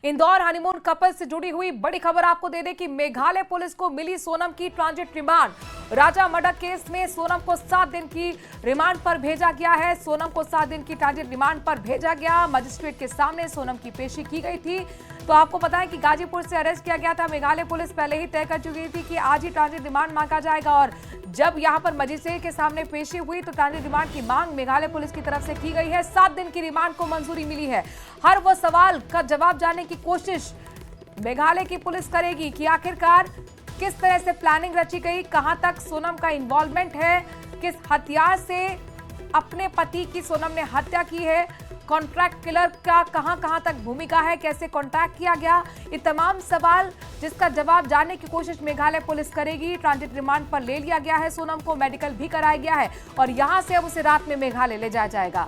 Indore honeymoon couple से जुड़ी हुई बड़ी खबर आपको दे दें कि मेघालय पुलिस को मिली सोनम की ट्रांजिट रिमांड। राजा मर्डर केस में सोनम को 7 दिन की रिमांड पर भेजा गया है। सोनम को 7 दिन की ट्रांजिट रिमांड पर भेजा गया। मजिस्ट्रेट के सामने सोनम की पेशी की गई थी। तो आपको पता है कि गाजीपुर से अरेस्ट किया गया था। मेघालय पुलिस पहले ही तय कर चुकी थी कि आज ही ट्रांजिट रिमांड मांगा जाएगा और जब यहां पर मजिस्ट्रेट के सामने पेशी हुई तो ट्रांजिट रिमांड की मांग मेघालय पुलिस की तरफ से की गई है। 7 दिन की रिमांड को मंजूरी मिली है। हर वो सवाल का जवाब जानने की कोशिश मेघालय की पुलिस करेगी कि आखिरकार किस तरह से प्लानिंग रची गई, कहां तक सोनम का इन्वॉल्वमेंट है, किस हथियार से अपने पति की सोनम ने हत्या की है, कॉन्ट्रैक्ट किलर का कहां तक भूमिका है, कैसे कॉन्टैक्ट किया गया, ये तमाम सवाल जिसका जवाब जानने की कोशिश मेघालय पुलिस करेगी। ट्रांजिट रिमांड पर ले लिया गया है सोनम को, मेडिकल भी कराया गया है और यहां से अब उसे रात में मेघालय ले जाया जाएगा।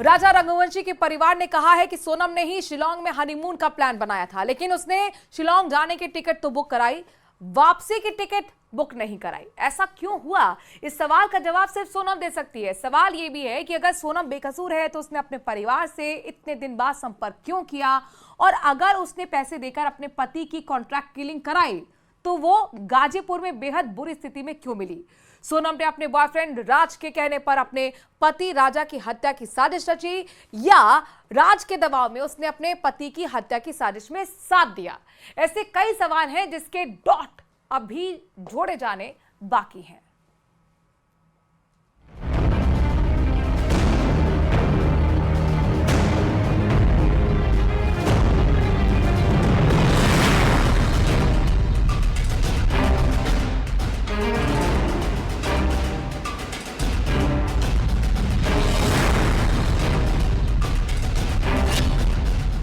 राजा रघुवंशी के परिवार ने कहा है कि सोनम ने ही शिलांग में हनीमून का प्लान बनाया था, लेकिन उसने शिलांग जाने की टिकट तो बुक कराई, वापसी की टिकट बुक नहीं कराई। ऐसा क्यों हुआ? इस सवाल का जवाब सिर्फ सोनम दे सकती है। सवाल यह भी है कि अगर सोनम बेकसूर है तो उसने अपने परिवार से इतने दिन बाद संपर्क क्यों किया, और अगर उसने पैसे देकर अपने पति की कॉन्ट्रैक्ट किलिंग कराई तो वो गाजीपुर में बेहद बुरी स्थिति में क्यों मिली। सोनम ने अपने बॉयफ्रेंड राज के कहने पर अपने पति राजा की हत्या की साजिश रची या राज के दबाव में उसने अपने पति की हत्या की साजिश में साथ दिया। ऐसे कई सवाल हैं जिसके डॉट अभी जोड़े जाने बाकी हैं।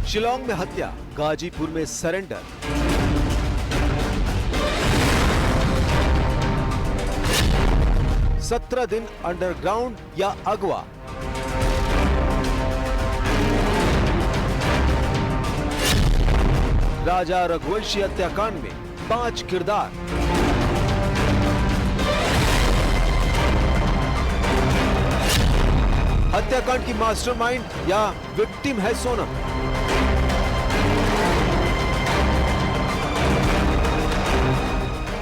शिलांग में हत्या, गाजीपुर में सरेंडर। सत्रह दिन अंडरग्राउंड या अगवा। राजा रघुवंशी हत्याकांड में 5 किरदार। हत्याकांड की मास्टरमाइंड या विक्टिम है सोनम।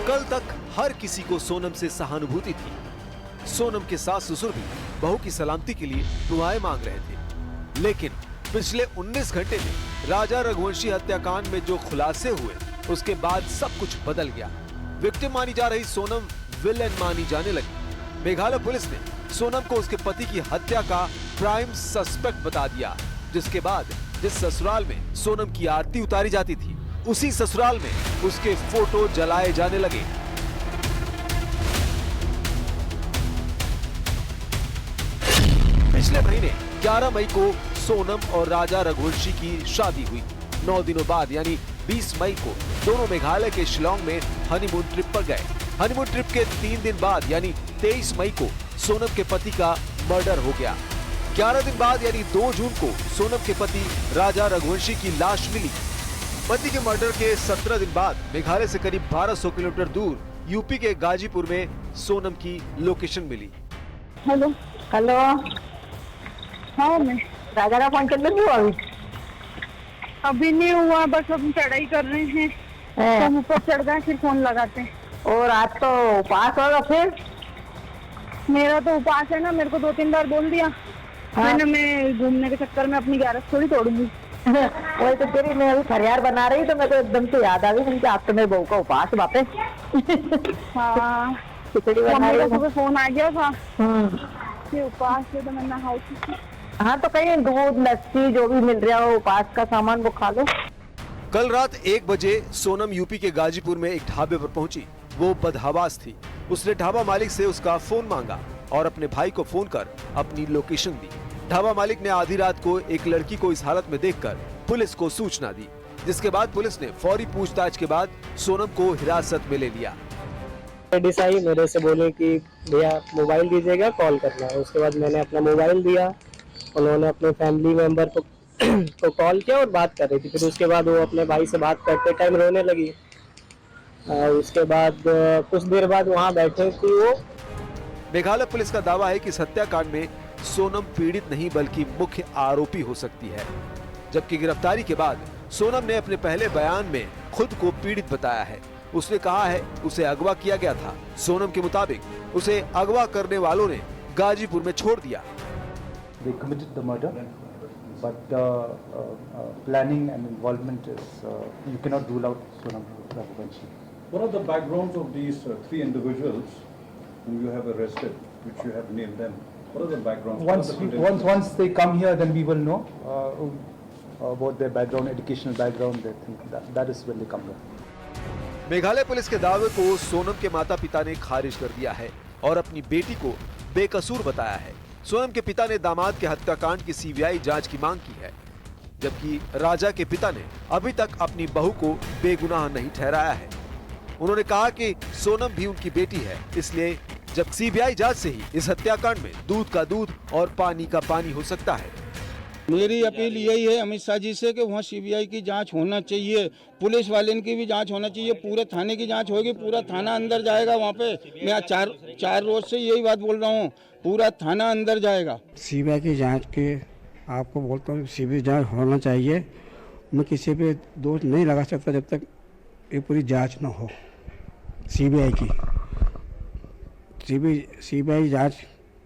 कल तक हर किसी को सोनम से सहानुभूति थी। सोनम के सास ससुर भी बहू की सलामती के लिए दुआएं मांग रहे थे, लेकिन पिछले 19 घंटे में राजा रघुवंशी हत्याकांड में जो खुलासे हुए उसके बाद सब कुछ बदल गया। विक्टिम मानी जा रही सोनम विलेन मानी जाने लगी। मेघालय पुलिस ने सोनम को उसके पति की हत्या का प्राइम सस्पेक्ट बता दिया, जिसके बाद जिस ससुराल में सोनम की आरती उतारी जाती थी उसी ससुराल में उसके फोटो जलाए जाने लगे। पिछले महीने 11 मई को सोनम और राजा रघुवंशी की शादी हुई। 9 दिनों बाद यानी 20 मई को दोनों मेघालय के शिलांग में हनीमून ट्रिप पर गए। हनीमून ट्रिप के 3 दिन बाद यानी 23 मई को सोनम के पति का मर्डर हो गया। 11 दिन बाद यानी 2 जून को सोनम के पति राजा रघुवंशी की लाश मिली। पति के मर्डर के 17 दिन बाद मेघालय से करीब 1200 किलोमीटर दूर यूपी के गाजीपुर में सोनम की लोकेशन मिली। हेलो हेलो, हाँ मैं राजा का फोन चल रही हूँ। अभी नहीं हुआ, बस हम चढ़ाई कर रहे हैं, तो हम ऊपर चढ़ गए फिर फोन लगाते हैं। और आज तो उपास होगा फिर? मेरा तो उपास है ना, मेरे को 2-3 बार बोल दिया। हाँ? मैं घूमने के चक्कर में अपनी 11 थोड़ी तोड़ूंगी। वही तो तेरी मैं अभी फरियाद बना रही तो मेरे को एकदम से याद आ गई कि आप तो मेरे बहू का उपास बापे। हाँ, खिचड़ी बना रही हूँ। फोन आ गया था कि उपास है तो मैं नहाऊं। हाँ तो कहीं दूध लस्सी जो भी मिल रहा हो उपास का सामान वो खा लो। कल रात 1 बजे सोनम यूपी के गाजीपुर में एक ढाबे पर पहुंची। वो बदहवास थी। उसने ढाबा मालिक से उसका फोन मांगा और अपने भाई को फोन कर अपनी लोकेशन दी। ढाबा मालिक ने आधी रात को एक लड़की को इस हालत में देखकर पुलिस को सूचना दी, जिसके बाद पुलिस ने फौरी पूछताछ के बाद सोनम को हिरासत में ले लिया। लेडीज आई, मेरे से बोले कि भैया मोबाइल दीजिएगा, कॉल करना है। उसके बाद मैंने अपना मोबाइल दिया, उन्होंने अपने फैमिली मेंबर को कॉल किया और बात कर रही थी। फिर उसके बाद वो अपने भाई से बात करते टाइम रोने लगी। उसके बाद कुछ देर बाद वहाँ बैठे थी वो। मेघालय पुलिस का दावा है कि इस हत्याकांड में सोनम पीड़ित नहीं बल्कि मुख्य आरोपी हो सकती है। जबकि गिरफ्तारी के बाद सोनम ने अपने पहले बयान में खुद को पीड़ित बताया है। उसने कहा है उसे अगवा किया गया था। सोनम के मुताबिक उसे अगवा करने वालों ने गाजीपुर में छोड़ दिया। They committed the murder, but planning and involvement is you cannot rule out Sonam Raghuvanshi. What are the backgrounds of these three individuals whom you have arrested, which you have named them? What are the backgrounds? Once they come here, then we will know about their background, educational background. They think that is when they come here. Meghalaya police के दावे को सोनम के माता पिता ने खारिज कर दिया है और अपनी बेटी को बेकसूर बताया है। सोनम के पिता ने दामाद के हत्याकांड की सीबीआई जांच की मांग की है, जबकि राजा के पिता ने अभी तक अपनी बहू को बेगुनाह नहीं ठहराया है। उन्होंने कहा कि सोनम भी उनकी बेटी है, इसलिए जब सीबीआई जांच से ही इस हत्याकांड में दूध का दूध और पानी का पानी हो सकता है। मेरी अपील यही है अमित शाह जी से कि वहाँ सीबीआई की जांच होना चाहिए, पुलिस वाले की भी जांच होना चाहिए, पूरे थाने की जांच होगी, पूरा थाना अंदर जाएगा। वहाँ पे मैं आज चार रोज से यही बात बोल रहा हूँ, पूरा थाना अंदर जाएगा। सीबीआई की जांच के आपको बोलता हूँ, सीबीआई जांच होना चाहिए। मैं किसी पे दोष नहीं लगा सकता जब तक ये पूरी जांच ना हो सीबीआई की। सीबीआई जांच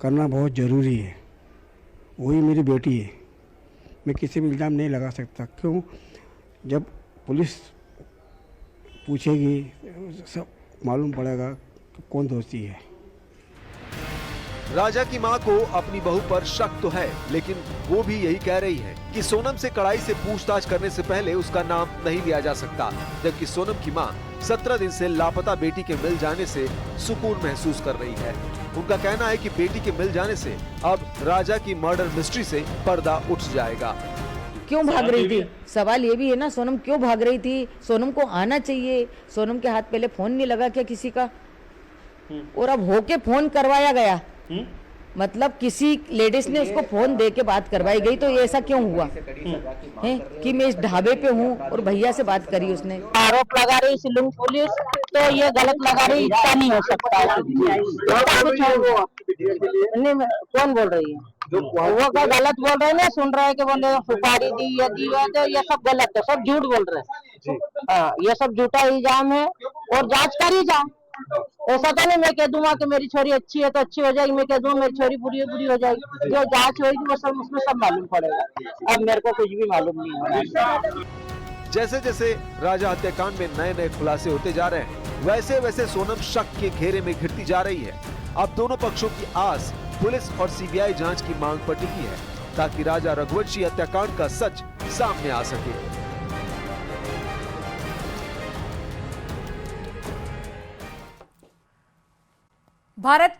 करना बहुत ज़रूरी है। वही मेरी बेटी है, मैं किसी भी इल्ज़ाम नहीं लगा सकता। क्यों? जब पुलिस पूछेगी सब मालूम पड़ेगा कि कौन दोषी है। राजा की मां को अपनी बहू पर शक तो है, लेकिन वो भी यही कह रही है कि सोनम से कड़ाई से पूछताछ करने से पहले उसका नाम नहीं लिया जा सकता। जबकि सोनम की मां 17 दिन से लापता बेटी के मिल जाने से सुकून महसूस कर रही है। उनका कहना है कि बेटी के मिल जाने से अब राजा की मर्डर मिस्ट्री से पर्दा उठ जाएगा। क्यों भाग रही थी? सवाल ये भी है ना, सोनम क्यों भाग रही थी? सोनम को आना चाहिए। सोनम के हाथ पहले फोन नहीं लगा क्या किसी का? और अब होके फोन करवाया गया, मतलब किसी लेडीज ने उसको फोन दे के बात करवाई गई। तो ये ऐसा क्यों हुआ है कि मैं इस ढाबे पे हूँ और भैया से बात करी उसने? आरोप लगा रही शिलंग पुलिस, तो ये गलत लगा रही, इसका नहीं हो सकता। कौन बोल रही है? वो क्या गलत बोल रहे हैं ना, सुन रहे हैं कि बोले सुपारी दी या दी, तो ये सब गलत है, सब झूठ बोल रहे हैं। हाँ, ये सब झूठा इल्जाम है और जांच करी जा। ऐसा तो नहीं मैं कह दूंगा कि मेरी छोरी अच्छी है तो अच्छी हो जाएगी, मैं कह दूंगा मेरी छोरी बुरी है बुरी हो जाएगी। जो जांच होगी वो सब उसमें सब मालूम पड़ेगा। अब मेरे को कुछ भी मालूम नहीं हो रहा। जैसे जैसे राजा हत्याकांड में नए नए खुलासे होते जा रहे हैं, वैसे वैसे सोनम शक के घेरे में घिरती जा रही है। अब दोनों पक्षों की आस पुलिस और सीबीआई जांच की मांग पर टिकी है, ताकि राजा रघुवंशी हत्याकांड का सच सामने आ सके। भारत